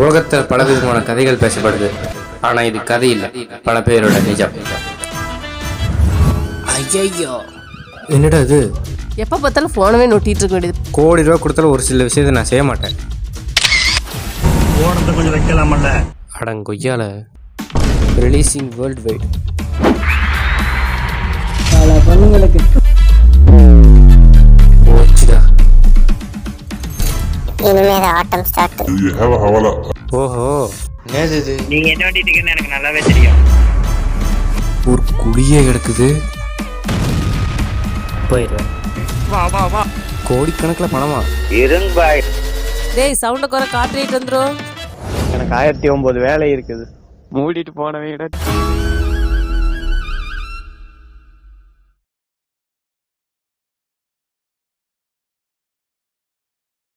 உலகத்தில் பல விதமான கதைகள் பேசப்படுது. ஆனா இது கதை இல்லை, பல பேரோட நிஜம். ஐயோ, என்னடா இது? எப்ப பார்த்தாலும் போனவே நோட்டிட்டு இருக்க வேண்டியது. கோடி ரூபா கொடுத்தாலும் ஒரு சில விஷயத்தை நான் செய்ய மாட்டேன். போனதை கொஞ்சம் வைக்கலாமல்ல. அடங்கொய்யால. Releasing worldwide. பல பொண்ணுங்களுக்கு போச்சுடா. இனிமேல் ஆட்டம் ஸ்டார்ட். ஓஹோ, என்னது இது? நீங்க என்ன வண்டிட்டு இருக்கீங்கன்னு எனக்கு நல்லாவே தெரியும். ஒரு குழியே கிடக்குது. போயிடுவேன். வா வா வா. கோடிக்கணக்கில் பணமா? இருங்க பாய். டேய் சவுண்ட குறை காட்டிட்டு வந்துரும். எனக்கு 1009 வேலை இருக்குது. மூடிட்டு போனவே